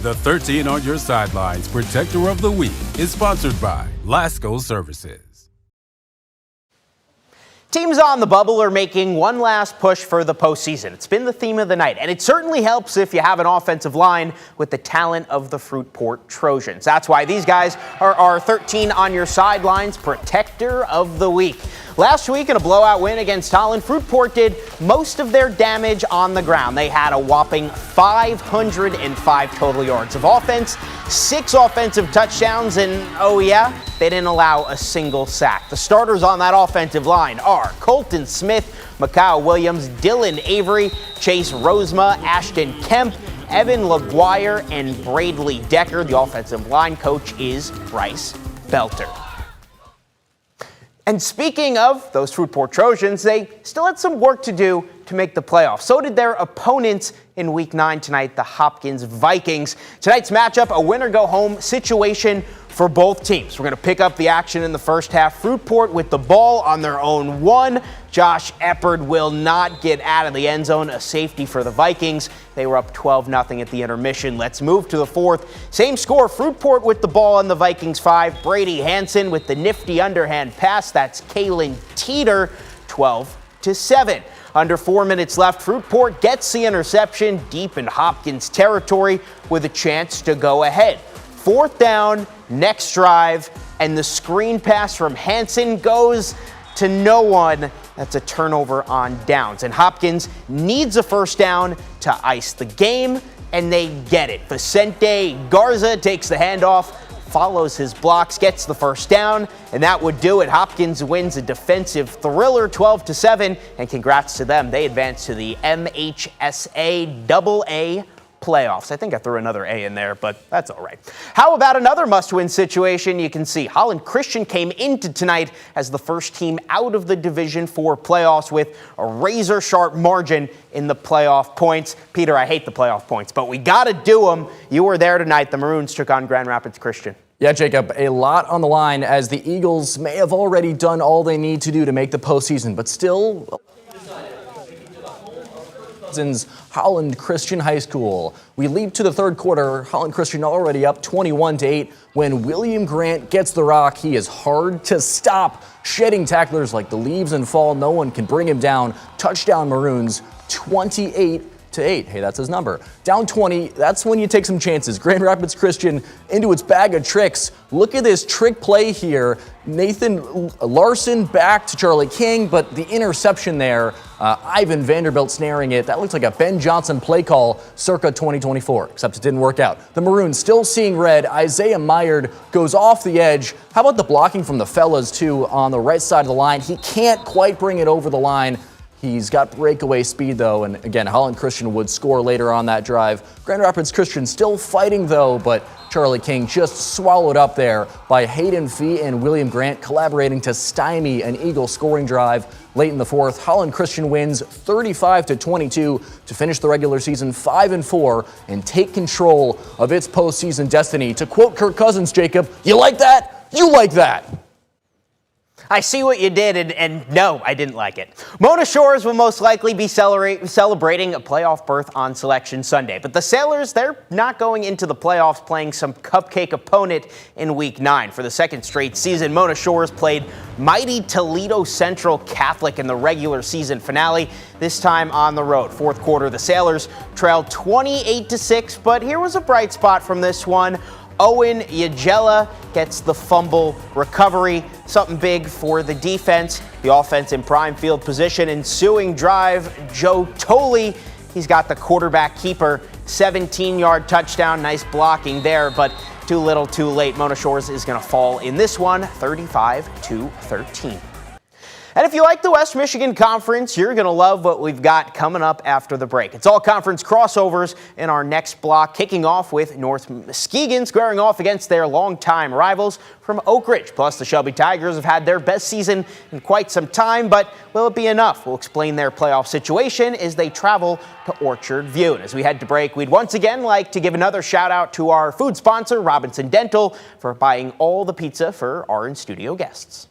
The 13 On Your Sidelines Protector of the Week is sponsored by Lasco Services. Teams on the bubble are making one last push for the postseason. It's been the theme of the night, and it certainly helps if you have an offensive line with the talent of the Fruitport Trojans. That's why these guys are our 13 On Your Sidelines Protector of the Week. Last week in a blowout win against Holland, Fruitport did most of their damage on the ground. They had a whopping 505 total yards of offense, 6 offensive touchdowns, and oh yeah, they didn't allow a single sack. The starters on that offensive line are Colton Smith, Mikal Williams, Dylan Avery, Chase Rosema, Ashton Kemp, Evan LaGuire, and Bradley Decker. The offensive line coach is Bryce Belter. And speaking of those Fruitport Trojans, they still had some work to do to make the playoffs. So did their opponents in Week 9 tonight, the Hopkins Vikings. Tonight's matchup, a winner-go-home situation for both teams. We're going to pick up the action in the first half. Fruitport with the ball on their own 1. Josh Eppard will not get out of the end zone. A safety for the Vikings. They were up 12-0 at the intermission. Let's move to the fourth. Same score, Fruitport with the ball on the Vikings 5. Brady Hansen with the nifty underhand pass. That's Kalen Teeter, 12-7. Under 4 minutes left, Fruitport gets the interception deep in Hopkins territory with a chance to go ahead. 4th down, next drive, and the screen pass from Hansen goes to no one. That's a turnover on downs. And Hopkins needs a first down to ice the game, and they get it. Vicente Garza takes the handoff, follows his blocks, gets the first down, and that would do it. Hopkins wins a defensive thriller 12-7, and congrats to them. They advance to the MHSA AA playoffs. I think I threw another A in there, but that's all right. How about another must-win situation? You can see Holland Christian came into tonight as the first team out of the Division IV playoffs with a razor-sharp margin in the playoff points. Peter, I hate the playoff points, but we got to do them. You were there tonight. The Maroons took on Grand Rapids Christian. Yeah, Jacob, a lot on the line as the Eagles may have already done all they need to do to make the postseason, but still Holland Christian High School. We leap to the third quarter. Holland Christian already up 21-8. When William Grant gets the rock, he is hard to stop. Shedding tacklers like the leaves and fall. No one can bring him down. Touchdown Maroons, 28-8. Hey, that's his number. Down 20, that's when you take some chances. Grand Rapids Christian into its bag of tricks. Look at this trick play here. Nathan Larson back to Charlie King, but the interception there, Ivan Vanderbilt snaring it. That looks like a Ben Johnson play call circa 2024, except it didn't work out. The Maroons still seeing red. Isaiah Myerd goes off the edge. How about the blocking from the fellas, too, on the right side of the line? He can't quite bring it over the line. He's got breakaway speed, though, and again, Holland Christian would score later on that drive. Grand Rapids Christian still fighting, though, but Charlie King just swallowed up there by Hayden Fee and William Grant collaborating to stymie an Eagle scoring drive late in the fourth. Holland Christian wins 35-22 to finish the regular season 5-4 and take control of its postseason destiny. To quote Kirk Cousins, Jacob, you like that? You like that. I see what you did, and no, I didn't like it. Mona Shores will most likely be celebrating a playoff berth on Selection Sunday. But the Sailors, they're not going into the playoffs playing some cupcake opponent in Week 9. For the second straight season, Mona Shores played mighty Toledo Central Catholic in the regular season finale, this time on the road. Fourth quarter, the Sailors trailed 28-6, but here was a bright spot from this one. Owen Yagella gets the fumble recovery, something big for the defense. The offense in prime field position, ensuing drive, Joe Tolley, he's got the quarterback keeper, 17-yard touchdown, nice blocking there, but too little too late. Mona Shores is going to fall in this one, 35-13. And if you like the West Michigan Conference, you're going to love what we've got coming up after the break. It's all conference crossovers in our next block, kicking off with North Muskegon squaring off against their longtime rivals from Oak Ridge. Plus, the Shelby Tigers have had their best season in quite some time, but will it be enough? We'll explain their playoff situation as they travel to Orchard View. And as we head to break, we'd once again like to give another shout out to our food sponsor, Robinson Dental, for buying all the pizza for our in-studio guests.